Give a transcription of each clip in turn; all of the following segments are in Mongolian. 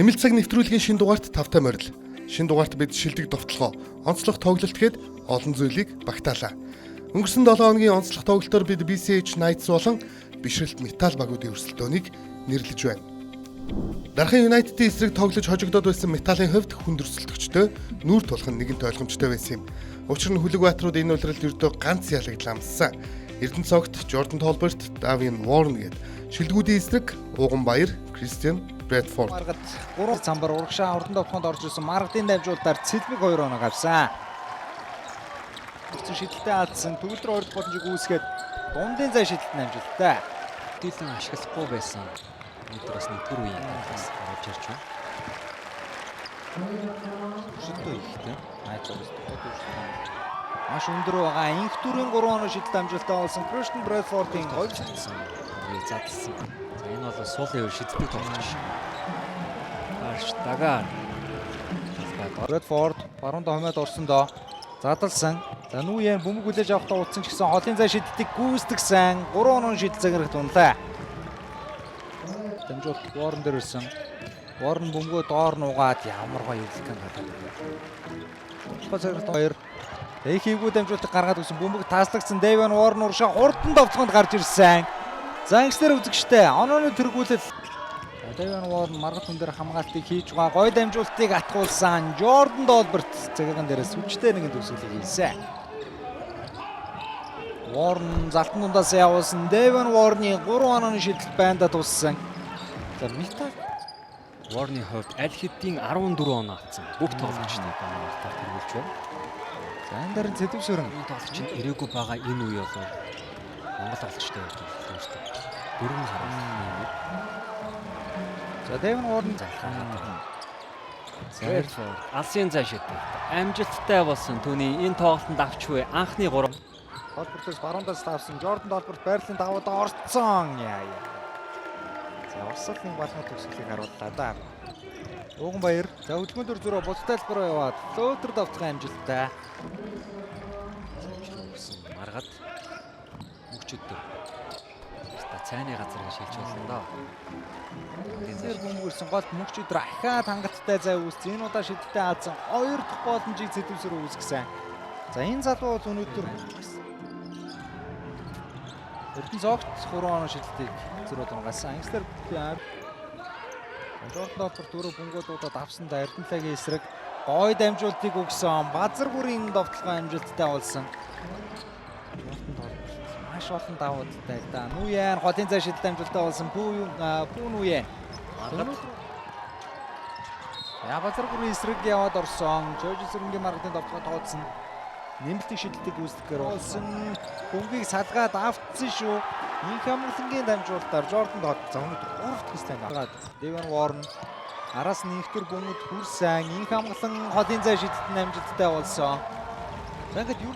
Нэмэлт цаг нэвтрүүлгийн шинэ дугаарт тавтай морил. Шинэ дугаарт бид шилдэг довтлогоо, онцлог тоглолт гээд олон зүйлийг багтаалаа. Өнгөрсөн 7 хоногийн онцлог тоглолтоор бид BCH Knights болон бишрэлт метал багуудын өрсөлдөөнийг нэрлэж байна. Дархан United-ийн эсрэг тоглож хожигдоод байсан металын хувьд хүнд өрсөлдөгчдөө нүүр тулах нь нэгэнт ойлгомжтой байсан юм. Учир нь Хүлэгбаатарууд энэ улиралд ердөө ганц ялагдлаа амссан. Эрдэнэ цогт Jordan Tolbert, Davian Warren гээд шилдэгүүдийн эсрэг Ууган Баяр, Christian Bradford. Маргад 3 цамбар урагшаа урдан довтлоонд орж ирсэн Маргадын дамжуулалтаар Цэлмэг 2 оноо авсан. Өчигдөр шидэлтэй алдсан төгөл рүү орох боломжийг үүсгээд дундын зай шидэлт намжилттай. Дийлэн ашиглахгүй байсан. Өнөөдөр бас нэгдүгээр үеийн талаас гарч ирж байна. Шидэлтэй ихтэй. Найзаас төгөлтэй. Маш өндөр байгаа. Инх дүрийн 3 оноо шидэлт амжилттай болсон Christian Bradford-ийн гол шидэлсэн. Задлсан. За энэ бол суулын үе шидэлтэй тоглож байна. Арш дагаар. Bradford баруун хомоод орсон доо. Задлсан. За нүүен бөмбөг хүлээж авахдаа утсан ч гэсэн холын зай шидэлтийг гүйцэтгэсэн 3 оноо шидэл цагаарх тунлаа. Дамжуулт Warren дээр ирсэн. Warren бөмбөгөө доор нугаад ямар гоё эвлэхэн гадаад ирлээ. Цагаарх 2. Эхийгүү дамжуултыг гаргаад өгсөн бөмбөг тааслагдсан Davian Warren уршаа хурдан довтлоонд гарч ирсэн. За ингэснээр үзэгчтэй онооны тэргүүлэл Davian Warren маргад хүн дээр хамгаалтыг хийж байгаа гой дамжуултыг атгуулсан Jordan Tolbert цагаан дээрээс хүчтэй нэгэн төгсгөлийг хийсэн. Warren залтан дундаас явуулсан Davian Warren-ийн 3 онооны шидэлт байнда туссан. За метал Warren-ийн хувьд аль хэдийн 14 оноо авсан. Бүх тоглогчдыг оноор тэргүүлж байна. За энэ дарын Цэдвшөрөн Энэ тоглогч нь ирээгүй байгаа энэ үе бол Монгол тоглогчтой байж байна шүү дээ. Дөрвөн хараа. За Davian Warren Bradford алсын зай шидэлт. Амжилттай болсон түүний энэ тоглолтод авч буй анхны 3 Tolbert-с баруундаас тавсан Jordan Tolbert байрлалын даваад орцсон. Яа. За урсгалын балмын төгсгөлийг харууллаа да. Ууган Баяр за хөдөлгөөн зөрөө бус тайлбараа яваад лөөдөр давтгын амжилттай. Маргад мөчөд. Та цайны газрыг шилж болно доо. Зэр бөмбөрсөн гол мөгч өдөр ахаад хангалттай зай үүссэн. Энэ удаа шидэлтэй хаадсан 2 дахь боломжийг Цэдвшөр үүсгэсэн. За энэ залуу бол өнөөдөр Эрдэнэ цогт 3 оноо шидэлтийг зөрөөд унгасан. Ингэснээр Jordan Tolbert дөрөв бөмбөгөөдүүдэд авсандаа Эрдэнэлийн эсрэг гой дамжуултыг өгсөн. Базар бүрийн довтлогоо амжилттай болсон. Jordan Tolbert маш олон давуудтай да. Нүүен голын зай шидэлт амжилттай болсон. Пүү нүүен. Я базар бүрийн эсрэг яваад орсон. Жожи Сүрэнгийн маргадын довтлогоо тооцсон. Нэмэлтийн шидэлтийг үүсгэхээр болсон. Бөмбөгийг салгаад автсан шүү. Инх амгалангийн дамжуулалтаар Jordan Tolbert за өнөөдөр 3 дахь станд аваад Davian Warren араас нь инхтэр бөмбөд хүрсэн. Инх амгалан холын зай шидэлтэн амжилттай болсон. За ингээд юу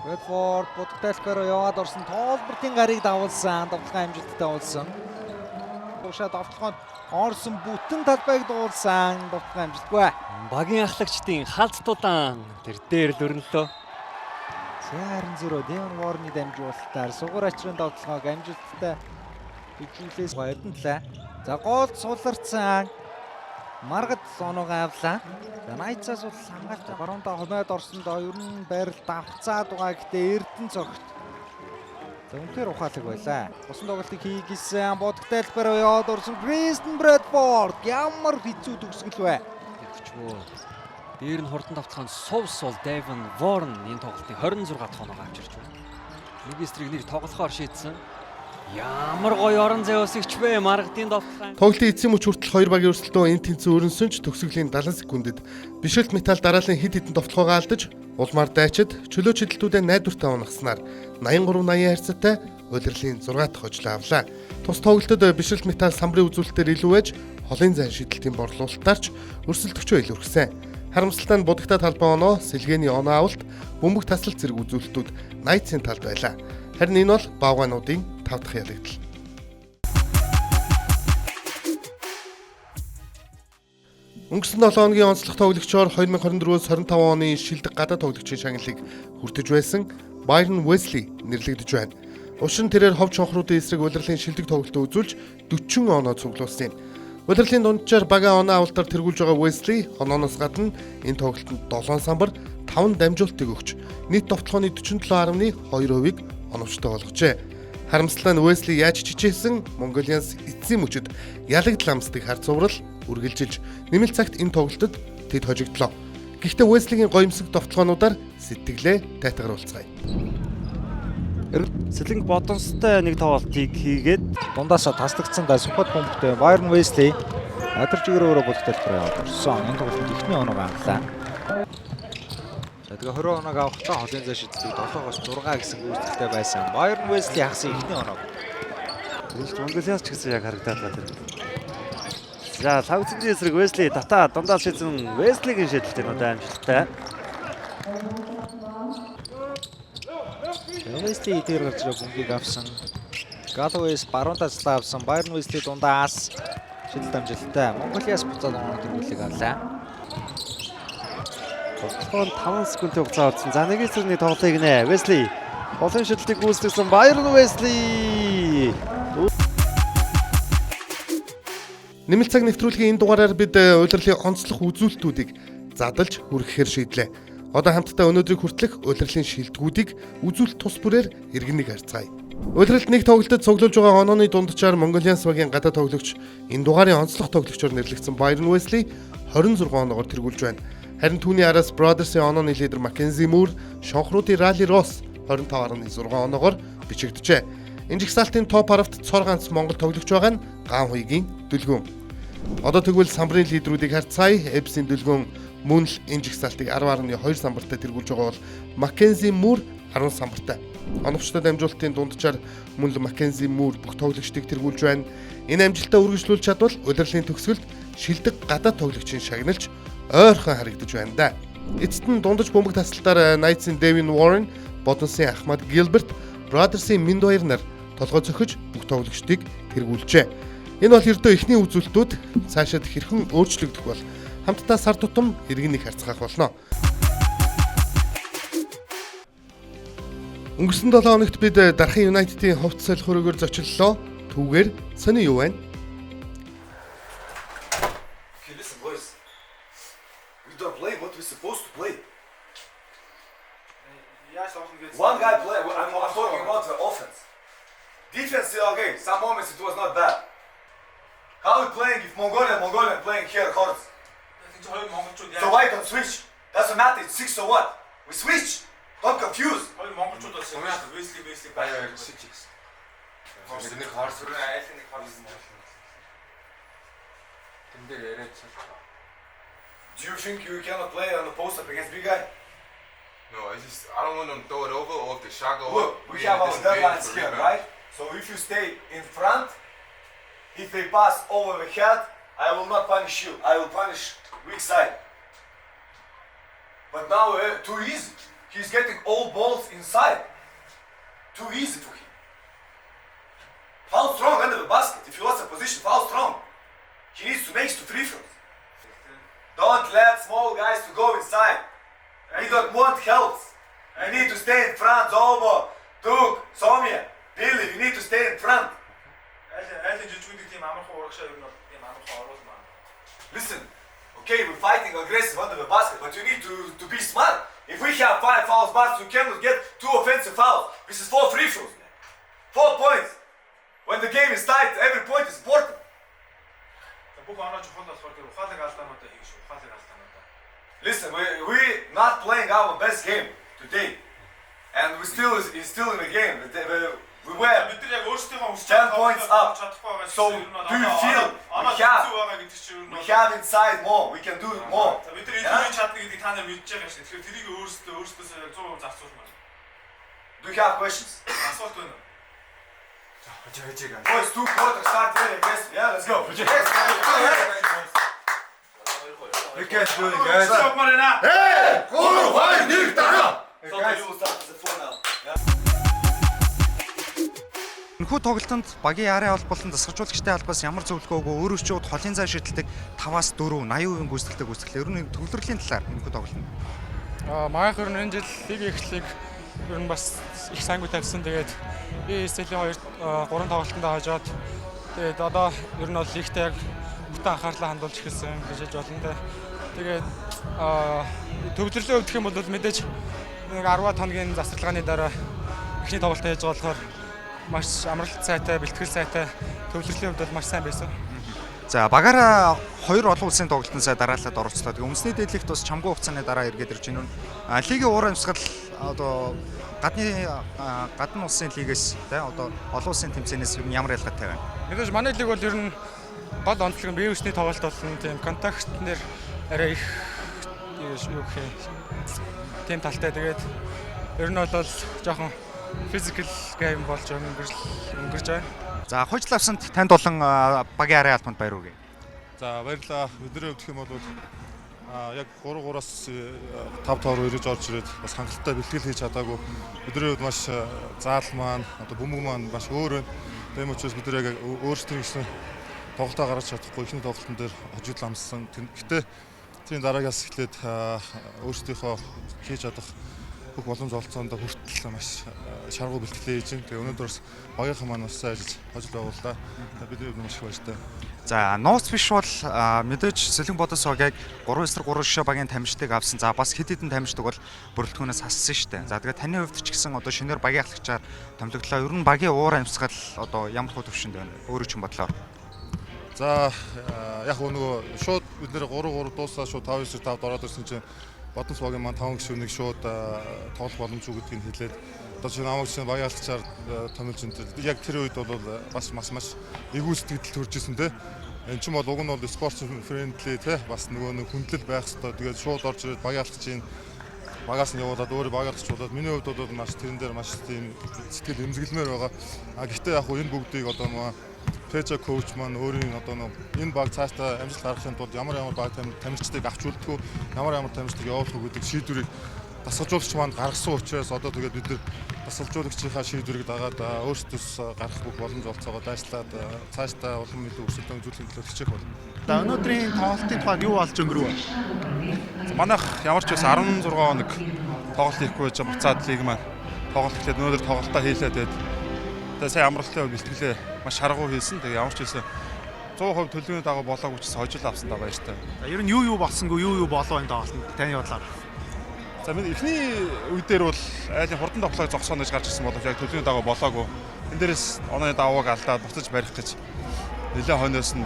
Bradford бодтайлбараа яваад орсон. Tolbert-ийн гарыг давуулсан. Довтлогын амжилттай болсон. Уушаа довтлогоонд орсон бүтэн талбайг дуулсан. Довтлогын амжилтгүй. Багийн ахлагчдын халз тудаан тэр дээр л өрнөлөө. Харин зөрөө Davian Warren-ийн дамжуулалтаар сугар ачрын довтлогоог амжилттай хөгжүүлээс Эрдэнэ. За гол суларцсан. Маргад оноогоо авлаа. За Knights-аас бол хамгаалт баруундаа хомоод орсон доо ер нь байрал давцаад байгаа гэхдээ Эрдэнэ цогт. За үнэхээр ухаалаг байлаа. Усан тоглолтыг хийгийсэн бодготайлбараа яваад орсон Christian Bradford ямар хэцүү төгсгөл вэ? Тэгвчгүй. Дээр нь хурдан давтахын сувс Davian Warren энэ тоглолтын 26 дахь оноо авч ирж байна. Нэг эсрэг нэг тоглохоор шийдсэн. Ямар гоё орон зай өсөгч вэ маргадын довтлогын. Тоглолтын эцсийн мөч хүртэл 2 багийн өрсөлдөөн энэ тэнцэн өрнсөн ч төгсгөлийн 70 секундэд бишрэлт метал дараалан хэд хэдэн довтлогоо алдаж улмаар дайчид чөлөө чидэлтүүдэд найдвартай унагаснаар 83-80 харьцаатай улирлын 6 дахь хожлоо авлаа. Тус тоглолтод бишрэлт метал самбарын үзүүлэлтээр илүү байж холын зай шидэлтийн борлуулалтаарч өрсөлдөгчөө илүүрхсэн. Харамсалтай нь будагтай талбай оноо, сэлгээний оноо авалт, бөмбөг таслалт зэрэг үзүүлэлтүүд Knights-ийн талд байлаа. Харин энэ бол баавгаануудын 5 дахь ялагдал. Өнгөрсөн 7 хоногийн онцлог тоглогчоор 2024-өөс 25 оны шилдэг гадаад тоглогчийн шагналыг хүртэж байсан Byron Wesley нэрлэгдэж байна. Учир нь тэрээр хов чонхруудын эсрэг улирлын шилдэг тоглолтоо үзүүлж 40 оноо цуглуулсан юм. Удирлын дунджаар бага оноо авалтаар тэргүүлж байгаа Wesley онооноос гадна энэ тоглолтод 7 самбар 5 дамжуултыг өгч нийт товтлооны 47.2%-ийг оновчтой болгожээ. Харамсалтай нь Wesley яаж чичээсэн Mongolians эцсийн мөчөд ялагдал амсдаг хар цуврал үргэлжилж нэмэлт цагт энэ тоглолтод тэд хожигдлоо. Гэхдээ Wesley-гийн гоёмсог товтлоонуудаар сэтгэлээ тайтгаруулцгаая. Сэлэнг бодонстой нэг тоглолтыг хийгээд Дундаасаа таслагдсан сухад бомбтой Byron Wesley адарч игрөөрөө бүлтэлбэр яваад орсон. Энэ тоглолтод ихний оноо англаа. За тэгээ 20 оноог авахтаа холын зай шиддэг 7-оос 6 гэсэн гүйцэтгэлтэй байсан. Byron Wesley хагас ихний оноо. Монголиас ч гэсэн яг харагдаад байна. За лавцны эсрэг Wesley тата дундаас шийдсэн Wesley-гийн шийдэлтэй нь одоо амжилттай. Wesley дээр гарч ирэх бомбыг авсан. Galloway-с баруун таслаа авсан. Byron Wesley дундаас шийдэлт амжилттай. Монголиас буцаад оноо тэмүүлэг авлаа. Тоглоом 5 секундын хугацаа орсон. За нэг эсрэг нэг тоглолтыг нэ. Wesley голын шийдэлтийг гүйцэтгэсэн Byron Wesley. Нэмэлт цаг нэвтрүүлгийн энэ дугаараар бид улирлын онцлог үзүүлэлтүүдийг задлж хүргэхээр шийдлээ. Одоо хамтдаа өнөөдрийг хүртэлх улирлын шилдэгүүдийг үзүүлэлт тус бүрээр иргэнэг харьцгаая. Улирлд нэг тоглолтод цуглуулж байгаа онооны дундчаар Mongolians багийн гадаа тоглогч энэ дугаарын онцлог тоглогчоор нэрлэгдсэн Byron Wesley 26 оноогоор тэргүүлж байна. Харин түүний араас Brothers-ийн онооны лидер Mackenzie Moore, шонхруудын Rally Ross 25.6 оноогоор бичигджээ. Энэ жигсаалтын топ 10-т цор ганц Монгол тоглогч байгаа нь Ган Хуйгийн Дүлгүн. Одоо тэгвэл самбарын лидерүүдийг харьцаая. Эбсийн Дүлгүн мөн л энэ жигсаалтыг 10.2 самбартай тэргүүлж байгаа бол Mackenzie Moore 10 самбартай. Оновчтой дамжуулалтын дунджаар мөн л Mackenzie Moore бүх тоглогчдыг тэргүүлж байна. Энэ амжилтаа үргэлжлүүлж чадвал улирлын төгсгөлд шилдэг гадаад тоглогчийн шагналж ойрхон харагдаж байна да. Эцэст нь дундаж бөмбөг тасалтаар Knights-ийн Devin Warren, Bodons-ийн Ahmad Gilbert, Brothers-ийн Минд Баяр нар толгой зөхөж бүх тоглогчдыг тэргүүлжээ. Энэ бол ердөө эхний үзүүлэлтүүд цаашид хэрхэн өөрчлөгдөх бол хамтдаа сар тутам иргэнийг харьцах болно. Өнгөрсөн 7 хоногт бид Дархан United-ийн хувцас солих хөрөөгөөр зочлолоо. Түүгээр сони юу байна? Okay, listen, boys. We don't play what we're supposed to play. One guy play. I'm talking about the offense. Defense still okay. Some moments it was not bad. How we playing if Mongolian playing here hard? So why don't switch? Doesn't matter. It's 6 or what? We switch. Don't confuse. Do you think you cannot play on the post up against big guy? No, I don't want them to throw it over or if the shot go Look, up. we have our deadlines here, right? So if you stay in front, if they pass over the head, I will not punish you. I will punish weak side. But now too easy. He's getting all balls inside. Too easy for him. Foul strong under the basket. If he lost a position, foul strong. He needs to make 2 free throws. Don't let small guys to go inside. We don't want help. You need to stay in front. Zolbo, Tuk, Somia, Billy, you need to stay in front. Listen, okay, we're fighting aggressive under the basket, but you need to be smart. If we have 5 fouls, but you cannot get 2 offensive fouls. This is 4 free throws. 4 points. When the game is tight, every point is important. Listen, we're not playing our best game today, and we still is still in the game. We were 10 points up. So do you feel we have inside more? We can do more. Do you have questions? Boys, 2 quarters start very aggressive. Yeah, let's go. You can't do it, guys. Hey! Гурав хоёр нэг дараа. So you will start as a 4 now. Энэхүү тоглолтод багийн яарын холбоотой засагжуулагчтай албаас ямар зөвлөгөөгүй өөрөөсчүүд холын зай шидэлдэг 5-аас 4 80% гүйцэтгэлтэй гүйцэтгэл. Ер нь төвлөрлийн талаар энэхүү тоглолт. Манайх ер нь энэ жил лиг эхлэлийг ер нь бас их сайнгүй тавьсан. Тэгээд би Стелийн 3 тоглолтонд хожоод тэгээд одоо ер нь бол лигтээ яг бүтэн анхаарлаа хандуулж эхэлсэн гэж хэлж болно. Тэгээд төвлөрлийн хувьд гэх юм бол мэдээж нэг 10 хоногийн засварлагын дараа эхний тоглолт хийж байгаа болохоор маш амралт сайтай, бэлтгэл сайтай, төвлөрлийн хувьд бол маш сайн байсан. За багаараа 2 олон улсын тоглолтын сая дараалаад оролцлоо. Тэгээ өмнөсний дээдлэгт бас чамгүй хугацааны дараа эргээд ирж байна. Лигийн уур амьсгал одоо гадны улсын лигээс тий одоо олон улсын тэмцээнээс ямар ялгаатай байна? Мэдээж манай лиг бол ер нь гол онцлог нь бие үсний тоглолт болсон тийм контакт нэр арай их юу гэх юм тийм талтай. Тэгээд ер нь бол жоохон физикал гейм болж өнгөрч байна. За хожил авсанд танд болон багийн арай албанд баяр хүргэе. За баярлалаа. Бидний хувьд гэх юм бол яг 3-3-аас 5 тоор өрөж орж ирээд бас хангалттай бэлтгэл хийж чадаагүй. Бидний хувьд маш заал маань одоо бөмбөг маань маш өөр байна. Тийм учраас бид яг өөрсдөө гэсэн тоглолтоо гаргаж чадахгүй ихний тоглолтын дээр хожил амссан. Гэтэ тийм дараагаас эхлээд өөрсдийнхөө хийж чадах бүх боломж олцоонд хүртэл маш шаргуу бэлтгэлээ хийж байна. Тэгээ өнөөдөр бас багийнхан маань бас сайн ажиллаж хожил байгууллаа. Бидний хувьд маш их баяртай. За нууц биш бол мэдээж Сэлэн Бодос хогийг 3-3 шишээ багийн тамирчдыг авсан. За бас хэд хэдэн тамирчдаг бол бүрэлдэхүүнээс хассан шүү дээ. За тэгээд таны хувьд ч гэсэн одоо шинээр багийн ахлагчаар томилогдлоо. Ер нь багийн уур амьсгал одоо ямар хөө төвшөнд байна? Өөрөө ч юм бодлоо. За яг нөгөө шууд бид нэр 3-3 дуусаа шууд 5-9-5 ороод ирсэн чинь Бодос багийн маань 5 гишүүнийг шууд тоглох боломж үү гэдгийг хэлээд одоо чинь намайг чинь багийн ахлагчаар томилж энэ яг тэр үед бол бас маш эвгүй сэтгэл төрж исэн те. Энд чинь бол уг нь бол спорт фрэндли те бас нөгөө нэг хүндлэл байх хэрэгтэй. Тэгээд шууд орж ирээд багийн ахлагчийн багаас нь явуулаад өөрөө багийн ахлагчуулаад миний хувьд бол маш тэрэн дээр маш тийм сэтгэл эмзэглэмээр байгаа. Гэхдээ яг энэ бүгдийг одоо нөгөө Пэжа коуч маань өөрийн одоо энэ баг цаашдаа амжилт гаргахын тулд ямар баг тамирчдыг авч үлдэх үү, ямар тамирчдыг явуулах үү гэдэг шийдвэрийг дасгалжуулагч маань гаргасан учраас одоо тэгээд бид нар дасгалжуулагчийнхаа шийдвэрийг дагаад өөрсдөөс гарах бүх боломж олцоогоо дайшлаад цаашдаа улам илүү өсөлтөө үзүүлэхийн төлөө хичээх болно. За өнөөдрийн тоглолтын тухайд юу болж өнгөрөв? Манайх ямар ч байсан 16 хоног тоглолт хийхгүй байж буцаад лиг маань тоглолт эхлээд өнөөдөр тоглолтоо хийлээ тэгээд сайн амралтын бэлтгэлээ маш шаргуу хийсэн. Тэгээ ямар ч хэлсэн 100% төлөвний дагуу болоогүй ч хожил авсандаа баяртай. Ер нь юу болсонгүй юу болоо энэ тоглолтод таны бодлоор? За миний эхний үе дээр бол айлын хурдан тоглоог зогсооно гэж гарч ирсэн боловч яг төлөвний дагуу болоогүй. Энэ дээрээс онооны давааг алдаад буцаж барих гэж нэлээд хойноос нь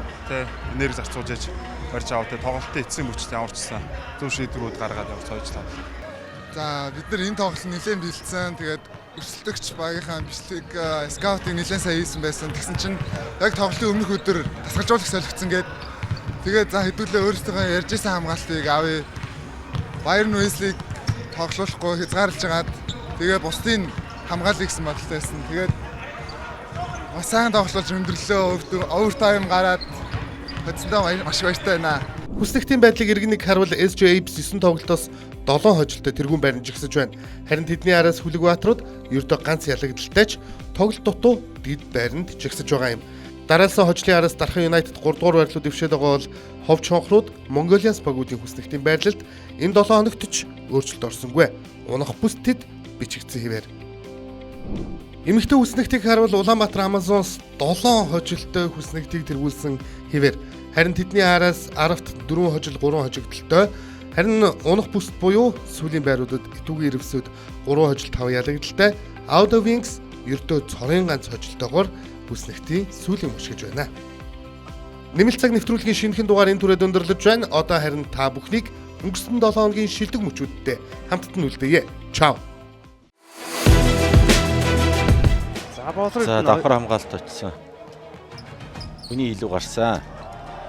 энерги зарцуулж яж барьж аваад тоглолтын эцсийн мөчт ямар ч гэсэн зөв шийдвэрүүд гаргаад явж хожлоо. За бид нар энэ тоглолт нэлээд бэлдсэн. Тэгээд өрсөлдөгч багийнхаа бичлэг скаутинг нэлээд сайн хийсэн байсан. Тэгсэн чинь яг тоглолтын өмнөх өдөр дасгалжуулагч солигдсон гээд тэгээд за хэдүүлээ өөрсдөө ярьж исэн хамгаалтыг авъя. Байерн Уэслиг тоглохгүй хязгаарлаж хагаад тэгээд бусдын хамгаалъя гэсэн бодолтой байсан. Тэгээд бас сайн тоглож өндөрлөө. Овертайм гараад хоцсондоо маш баяртай байна. Хүснэгтийн байдлыг иргэнийг харуул SJ Apes 9 тоглолтоос 7 хожилтой тэргүүн байранд жигсэж байна. Харин тэдний араас Хүлэгбаатарууд ердөө ганц ялагдaltaйч тоглолт дутуу дэд байранд жигсэж байгаа юм. Дараалсан хожлын араас Дархан United 3 дугаар байрлал дэвшээд байгаа бол Хов Чонхрууд Mongolians багуудын хүснэгтийн байрлалд энэ 7 хоногт ч өөрчлөлт орсонгүй. Унах бүстэд бичигдсэн хэвээр. Эмэгтэй хүснэгтийг харуул Улаанбаатар Amazons 7 хожилтой хүснэгтийг тэргүүлсэн хэвээр. Харин тэдний араас 10-т 4 хожил 3 хожигдолтой. Харин унах бүст буюу сүүлийн байруудад итүүгийн ирвсүүд 3 хожил 5 ялагдaltaй. Outer Wings ердөө цорын ганц хожилтойгоор хүснэгтийн сүүлийн мөч гэж байна. Нэмэлт цаг нэвтрүүлгийн шинэхэн дугаар энэ түрээд өндөрлөж байна. Одоо харин та бүхнийг өнгөрсөн 7 хоногийн шилдэг мөчүүдтэй хамтд нь үлдээе. Чао. За давхар хамгаалалт очсон. Хүний илүү гарсан.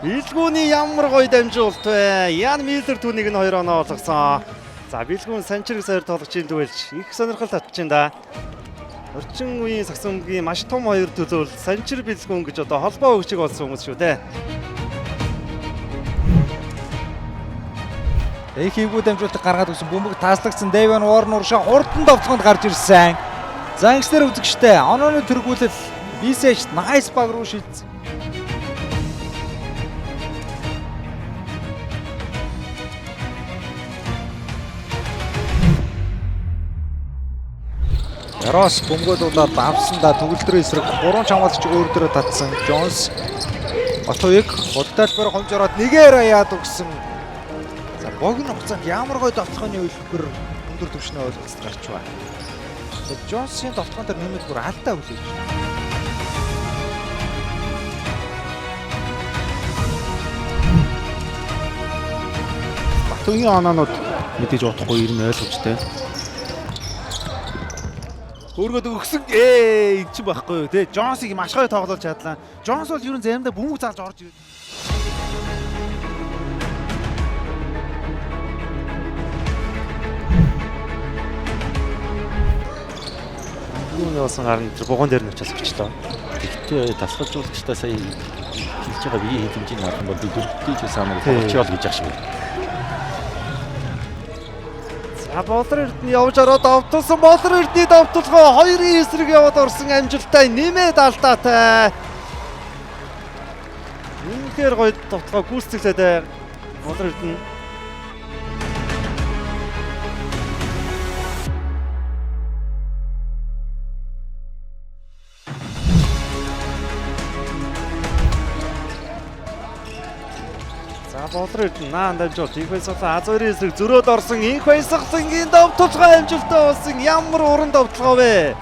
Бэлгүүний ямар гоё дамжуулалт вэ? Ян Миллер түүнийг нь 2 оноо олгосон. За бэлгүүн санчирг саяр тоглогчийн дүгэлж их сонирхол татчихин да. Орчин үеийн сагсамгийн маш том хоёр төлөөл санчир бэлгүүн гэж одоо холбоо өгчиг болсон хүмүүс шүү дээ. Их эвгүй дамжуулалт гаргаад өгсөн бөмбөг тааслагдсан Дэвин Уорн уршаа хурдан довцгонд гарч ирсэн. За ингэснээр үзэгчтэй онооны тэргүүлэл Бисэж найс баг руу шилжсэн. Рос бөмбөгөд удаад давсан да төгөлдрөө эсрэг 3 хамгаалагч өөр дөрөө татсан. Джонс Батуйг удталбар хомжороод нэгээр аяад өгсөн. За богино хугацаанд ямар гоё тоглохын үйлбэр өндөр түвшний ойлголцол гарч байна. Джонсын тоглохын дээр нэмээд бүр алдаа хүлээж байна. Батуйгийн оноонууд мэдээж удахгүй ирнэ ойлгомжтой. Өөргөд өгсөн энэ ч байхгүй юу те. Джонсыг маш гоё тоглож чадлаа. Джонс бол ерөн заримдаа бөмбөг заалж орж ирээд. Юуны болсон гарна тэр бугуун дээр нэрчээс өчлөө. Тэгтээ тасгалжуулагчдаа сая хэлж байгаа бие хэмжээний наадам бол дөрөвдөж самар болчихвол гэж ах шиг. За Болор Эрдэнэ явж ороод давталсан Болор Эрдэнэ давталгаа 2-ын эсрэг яваад орсон амжилттай нэмээд алдаатай. Үнэхээр гоё давталгаа гүйцэтгэлээд Болор Эрдэнэ. Болор Эрдэнэ наан дамжуулж их байсгалаа Азуурын эсрэг зөрөөд орсон инх байсгалангийн давталгаа амжилттай болсон ямар уран давталгаа вэ?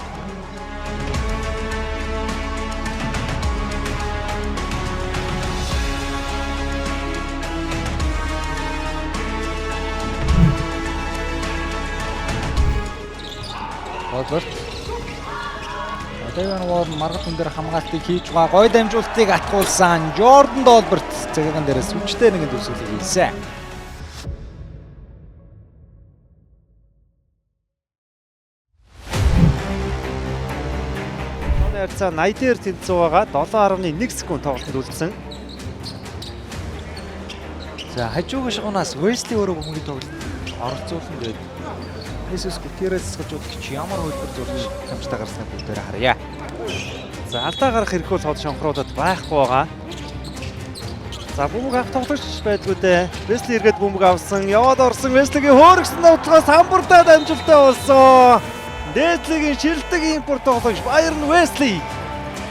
Болор Дэвэн Уорн маргатан дээр хамгаалтыг хийж байгаа гоё дамжуултыг атгуулсан Жордан Долберт цагаан дээрээс хүчтэй нэгэн төсөөлөг хийсэн. Онцоо 80-ээр тэнцүү байгаа 7.1 секунд тоглолтод үлдсэн. За хажуугийн шугунаас Wesley өөрөө бөмбөгийн тоглолтод оролцуулсан гэдэг. Jesus Gutierrez гажуулагч ямар хөлбөр зурж хамтдаа гарснаа бүгдээр харъя. За алдаа гарах хэрэг бол хол шонхруудад байхгүй байгаа. За бөмбөг авах тоглогч байдгүй дээ. Wesley эргээд бөмбөг авсан. Яваад орсон Wesley-гийн хөөргсөн давталгаа самбартаад амжилттай болсон. Дээдлигийн шилдэг импорт тоглогч Bayern Wesley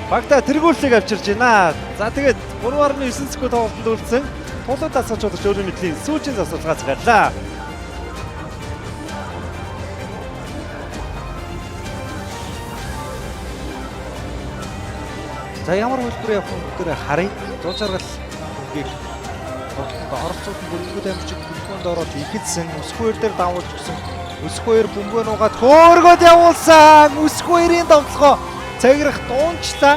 багтаа тэргүүллийг авчирж байна. За тэгээд 3.9 секунд тоглолтод үлдсэн. Тулууд асууж өөрийн мэдлийн сүүлийн засвалгаас гарлаа. За ямар хөлбөр явах бүгдээр харъя. Дуул жаргал үгийг оролцуулсан бүрэлдэхүүн амжилт бүлгөөнд ороод ихэдсэн Өсгүйр дээр давуулж гисэн. Өсгүйр бөмбөгөө нугаад хөөргөд явуулсан. Өсгүйрийн давталгаа цагирах дуунчлаа.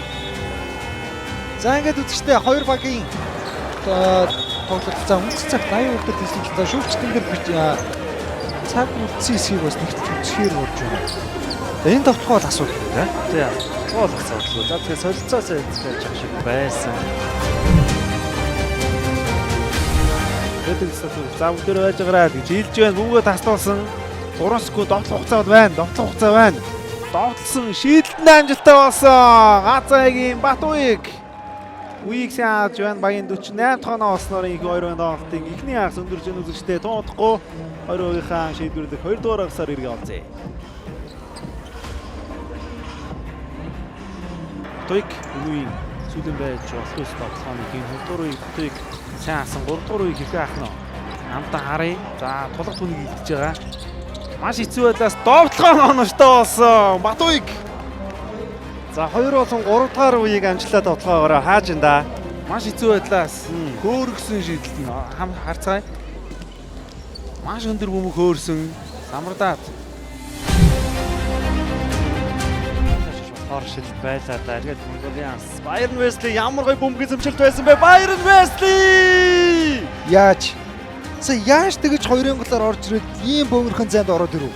За ингээд үзэгчтэй хоёр багийн тоглолт за үнэс цаг 80 хүртэл тэлсэн. Шүүгчдэн дээр цаг үлдсэн хэсгийг бас нэгт үзэхээр болж байна. Энэ давталгаа бол асуудал байна. Тийм. Гол асуудал. За тэгээ солилцоос хэлж ах шиг байсан. Тэтгэл асуудал. За бүгдээр байж гараад гэж хэлж байна. Бүгөө таслуулсан 3 секунд довтлох хугацаа байна. Довтлох хугацаа байна. Довтлсон шийдэлтэн амжилттай болсон. Газаагийн Батуйг үеийг сааж байна. Багийн 48 тоноо олсноор их 2 тоглолтын эхний хагас өндөрж үзэгчтэй туудахгүй 2-2-ийн шийдвэрлэх 2 дугаар хагасаар иргэн олзээ. Батуйг үеийн сүүлийн байж болох тоглоомын хөлтөрийг Батуйг сайн асан 3 дугаар үеийг хэрхэн авах нь амтаа харъя. За тулах түүнийг илдэж байгаа. Маш хэцүү байлаас довтлогоо онооштой болсон. Батуйг. За 2 болон 3 дугаар үеийг амжилттай довтлогоогоор хааж энэ да. Маш хэцүү байдлаас хөөргсөн шийдэлт нь харцгаая. Маш өндөр бөмбөг хөөрсөн. Самардаад оршил байлаа да. Тэгээд Монголианс Bayern Wesley ямар гоё бөмбөгийн зэмжилт байсан бэ? Bayern Wesley! Яаж? Яаж тэгэж 2-ын голоор орж ирээд ийм бөмбөрхөн зайд ороод ирв?